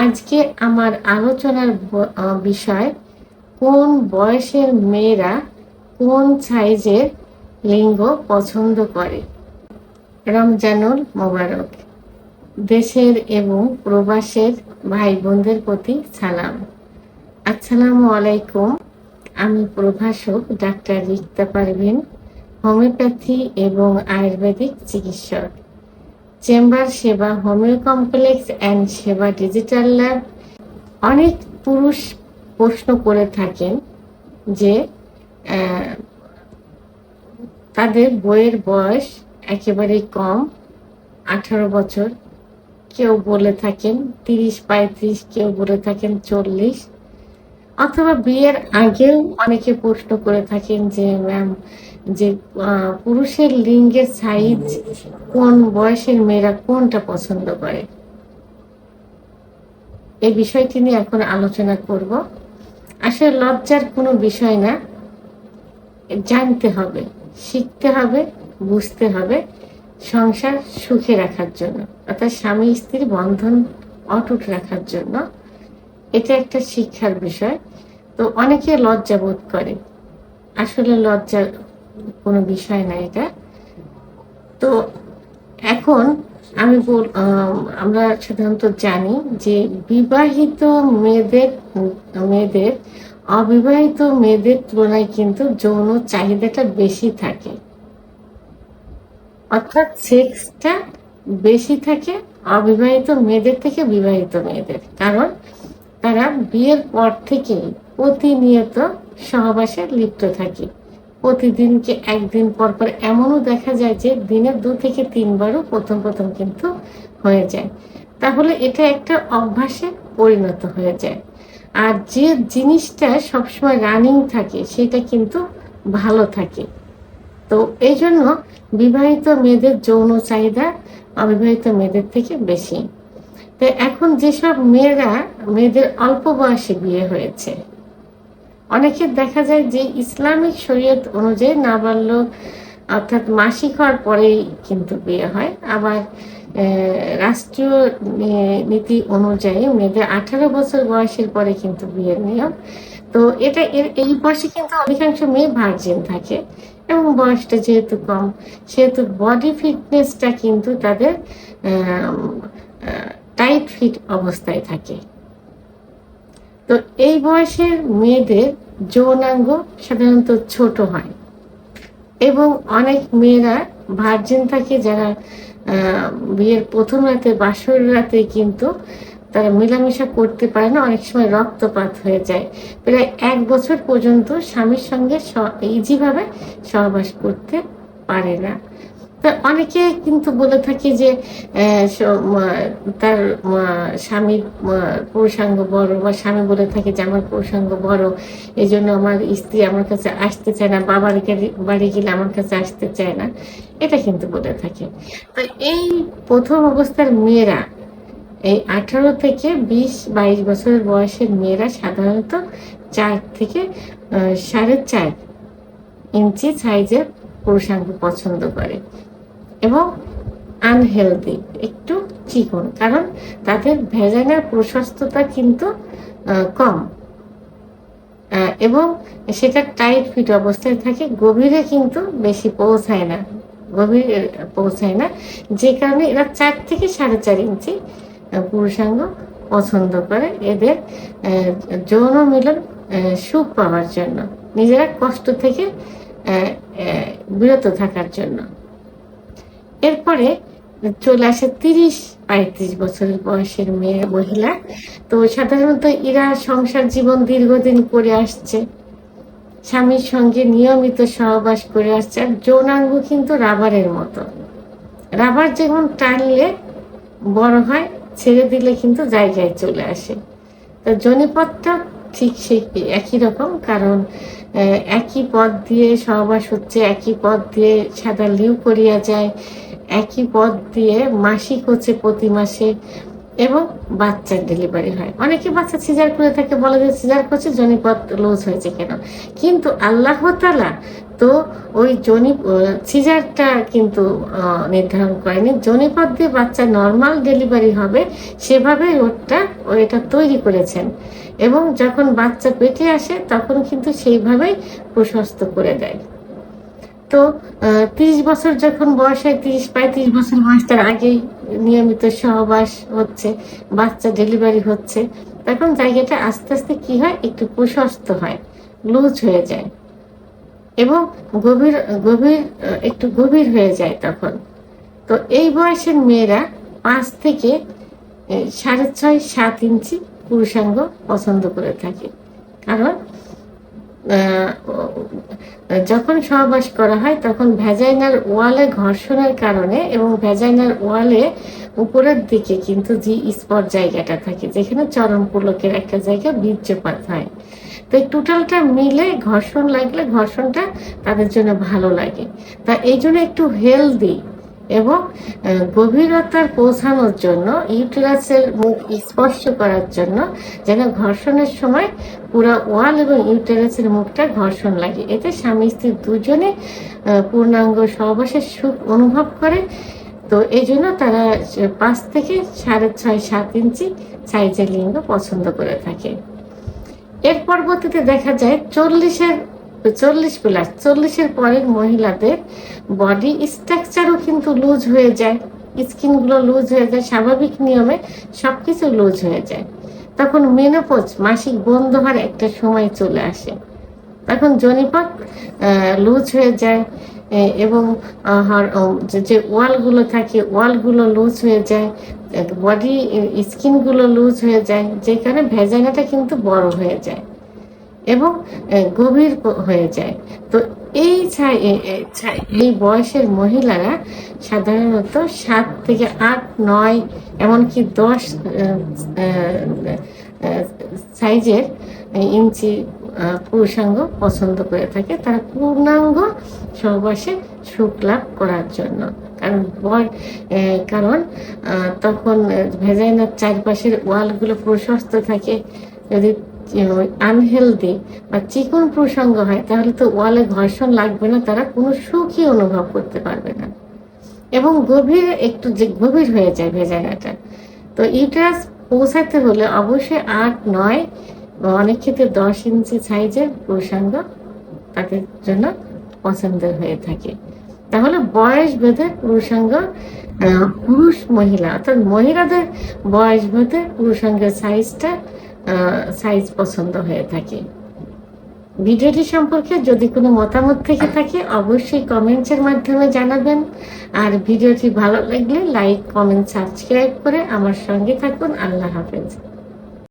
আজকে আমার আলোচনার বিষয় কোন বয়সের মেয়েরা কোন সাইজের লিঙ্গ পছন্দ করে। রমজানুল মোবারক। দেশের এবং প্রবাসের ভাই বোনদের প্রতি সালাম। আসসালামু আলাইকুম। আমি প্রভাষক ডাক্তার রিক্তা পারভিন, হোমিওপ্যাথি এবং আয়ুর্বেদিক চিকিৎসক। চেম্বার সেবা, হোমিও কমপ্লেক্স অ্যান্ড সেবা ডিজিটাল ল্যাব। অনেক পুরুষ প্রশ্ন করে থাকেন যে তাদের বইয়ের বয়স একেবারেই কম, 18 বছর, কেউ বলে থাকেন 30-35, কেউ বলে থাকেন 40, অথবা বিয়ের আগেও অনেকে প্রশ্ন করে থাকেন যে ম্যাম, যে পুরুষের লিঙ্গের সাইজ কোন বয়সের মেয়েরা কোনটা পছন্দ করে। এই বিষয়টি নিয়ে এখন আলোচনা করব। আসলে লজ্জার কোনো বিষয় না, জানতে হবে, শিখতে হবে, বুঝতে হবে সংসার সুখে রাখার জন্য, অর্থাৎ স্বামী স্ত্রীর বন্ধন অটুট রাখার জন্য। এটা একটা শিক্ষার বিষয়। তো অনেকে লজ্জা বোধ করে, আসলে লজ্জার কোনো বিষয় না এটা। তো এখন আমরা সাধারণত জানি যে বিবাহিত মেয়েদের অবিবাহিত মেয়েদের তুলনায় কিন্তু যৌন চাহিদাটা বেশি থাকে, অর্থাৎ সেক্সটা বেশি থাকে অবিবাহিত মেয়েদের থেকে বিবাহিত মেয়েদের। কারণ তারা বিয়ের পর থেকেই প্রতিনিয়ত সহবাসে লিপ্ত থাকে। প্রতিদিনকে একদিন পর পর এমনও দেখা যায় যে দিনে 2 থেকে 3 বারও প্রথম কিন্তু হয়ে যায়। তাহলে এটা একটা অভ্যাসে পরিণত হয়ে যায়। আর যে জিনিসটা সবসময় রানিং থাকে সেটা কিন্তু ভালো থাকে। তো এই জন্য বিবাহিত মেয়েদের যৌন চাহিদা অবিবাহিত মেয়েদের থেকে বেশি। তো এখন যেসব মেয়েদের অল্প বয়সে বিয়ে হয়েছে, অনেকের দেখা যায় যে ইসলামিক শরীয়ত অনুযায়ী নাবাল্য অর্থাৎ মাসিক হওয়ার পরেই কিন্তু বিয়ে হয়। আবার রাষ্ট্রীয় নীতি অনুযায়ী মেয়েদের 18 বছর বয়সের পরে কিন্তু বিয়ের নিয়ম। তো এই বয়সে কিন্তু অধিকাংশ মেয়ে ভার্জিন থাকে, এবং বয়সটা যেহেতু কম সেহেতু বডি ফিটনেসটা কিন্তু তাদের টাইট ফিট অবস্থায় থাকে। তো এই বয়সের মেয়েদের যৌনাঙ্গ সাধারণত ছোট হয়, এবং অনেক মেয়েরা ভার্জিন থাকে যারা বিয়ের প্রথম রাতে, বাসর রাতে কিন্তু তারা মেলামেশা করতে পারে না, অনেক সময় রক্তপাত হয়ে যায়। প্রায় 1 বছর পর্যন্ত স্বামীর সঙ্গে ইজিভাবে সহবাস করতে পারে না। তা অনেকে কিন্তু বলে থাকে যে তার স্বামীর পুরুষাঙ্গ বড়, বা স্বামী বলে থাকে যে আমার পুরুষাঙ্গ বড়, এই জন্য আমার স্ত্রী আমার কাছে আসতে চায় না, বাবার বাড়ি গেলে আমার কাছে আসতে চায় না, এটা কিন্তু বলে থাকে। তো এই প্রথম অবস্থার মেয়েরা, এই 18 থেকে 20-22 বছরের বয়সের মেয়েরা সাধারণত 4 থেকে 4.5 ইঞ্চি সাইজের পুরুষাঙ্গ পছন্দ করে, এবং আনহেলদি, একটু চিকন, কারণ তাদের ভেজাইনার প্রশস্ততা কিন্তু কম, এবং সেটা টাইট ফিট অবস্থায় থাকে, গভীরে কিন্তু বেশি পৌঁছায় না, যে কারণে এরা 4 থেকে 4.5 ইঞ্চি পুরুষাঙ্গ পছন্দ করে, এদের যৌন মিলন সুখ পাওয়ার জন্য, নিজেরা কষ্ট থেকে বিরত থাকার জন্য। এরপরে চলে আসে 30-35 বছরের বয়সের মহিলা। তো সাধারণত এরা সংসার জীবন দীর্ঘদিন করে আসছে, স্বামীর সঙ্গে নিয়মিত সহবাস করে আসছে, আর যৌনাঙ্গ কিন্তু রাবারের মতো, রাবার যেমন টানলে বড় হয়, ছেড়ে দিলে কিন্তু জায়গায় চলে আসে। তো জনিপথটা ঠিক সেই একই রকম, কারণ একই পথ দিয়ে সহবাস হচ্ছে, একই পথ দিয়ে সাদা লিউ করিয়া যায়, একই পথ দিয়ে মাসিক হচ্ছে প্রতি মাসে, এবং বাচ্চার ডেলিভারি হয়। অনেকে বাচ্চা সিজার করে থাকে, বলে যে সিজার করছে জনিপথ লুজ হয়েছে কেন, কিন্তু আল্লাহ তাআলা তো ওই সিজারটা কিন্তু নির্ধারণ করেনি। জনিপথ দিয়ে বাচ্চা নর্মাল ডেলিভারি হবে সেভাবে ওটা তৈরি করেছেন, এবং যখন বাচ্চা পেটে আসে তখন কিন্তু সেইভাবেই প্রশস্ত করে দেয়। তো ৩০ বছর যখন বয়স হয়, ৩০ বছর বয়স, তার আগেই নিয়মিত সহবাস হচ্ছে, বাচ্চা ডেলিভারি হচ্ছে, তখন জায়গাটা আস্তে আস্তে কি হয়, একটু প্রশস্ত হয়, লুজ হয়ে যায় এবং গভীর গভীর একটু গভীর হয়ে যায় তখন। তো এই বয়সের মেয়েরা ৫ থেকে ৬.৫-৭ ইঞ্চি পুরুষাঙ্গ পছন্দ করে থাকে। কারণ যখন সহবাস করা হয় তখন ভ্যাজাইনাল ওয়ালে ঘর্ষণের কারণে এবং ভ্যাজাইনাল ওয়ালে উপরের দিকে কিন্তু যে স্পট জায়গাটা থাকে, যেখানে চরম পুলকের একটা জায়গা বীর্যপাত হয়, তো এই টোটালটা মিলে ঘর্ষণ লাগলে ঘর্ষণটা তাদের জন্য ভালো লাগে। তা এই জন্য একটু হেলদি এবং গভীরতার পৌঁছানোর জন্য, ইউটেরাসের মুখ স্পর্শ করার জন্য, যেন ঘর্ষণের সময় পুরো ওয়াল এবং ইউটেরাসের মুখটা ঘর্ষণ লাগে, এতে স্বামী স্ত্রী দুজনে পূর্ণাঙ্গ সহবাসের সুখ অনুভব করে। তো এই জন্য তারা ৫ থেকে ৬.৫-৭ ইঞ্চি সাইজের লিঙ্গ পছন্দ করে থাকে। এর পরবর্তীতে দেখা যায় ৪০+, পরের মহিলাদের বডি স্ট্রাকচারও কিন্তু লুজ হয়ে যায়, স্কিনগুলো লুজ হয়ে যায়, স্বাভাবিক নিয়মে সবকিছু লুজ হয়ে যায়। তখন মেনোপজ, মাসিক বন্ধ হওয়ার একটা সময় চলে আসে, তখন জনিপথ লুজ হয়ে যায় এবং যে ওয়ালগুলো থাকে ওয়ালগুলো লুজ হয়ে যায়, বডি স্কিনগুলো লুজ হয়ে যায়, যে কারণে ভ্যাজাইনাটা কিন্তু বড় হয়ে যায় এবং গভীর হয়ে যায়। তো এই বয়সের মহিলারা সাধারণত ৭ থেকে ৮, ৯, এমনকি ১০ সাইজের ইঞ্চি পুরুষাঙ্গ পছন্দ করে থাকে, তারা পূর্ণাঙ্গ সহবাসে সুখ লাভ করার জন্য। কারণ তখন ভেজাইনার চারপাশের ওয়ালগুলো প্রশস্ত থাকে। যদি আনহেলদি বা চিকন প্রসঙ্গ হয় তাহলে তো ওয়ালে ঘর্ষণ লাগবে না, তারা কোনো সুখই অনুভব করতে পারবে না এবং গভীর হয়ে যায় ভেজাইনাটা। তো ইউটেরাস পৌঁছাতে হলে অবশ্যই ৮, ৯, অনেক ক্ষেত্রে ১০ ইঞ্চি সাইজের পুরুষাঙ্গ তাদের জন্য পছন্দের হয়ে থাকে। তাহলে বয়স ভেদে পুরুষাঙ্গ, পুরুষ মহিলা অর্থাৎ মহিলাদের বয়স ভেদে পুরুষাঙ্গের সাইজ পছন্দ হয়ে থাকে। ভিডিওটি সম্পর্কে যদি কোনো মতামত থেকে থাকে অবশ্যই কমেন্টসের মাধ্যমে জানাবেন। আর ভিডিওটি ভালো লাগলে লাইক, কমেন্ট, সাবস্ক্রাইব করে আমার সঙ্গে থাকুন। আল্লাহ হাফেজ।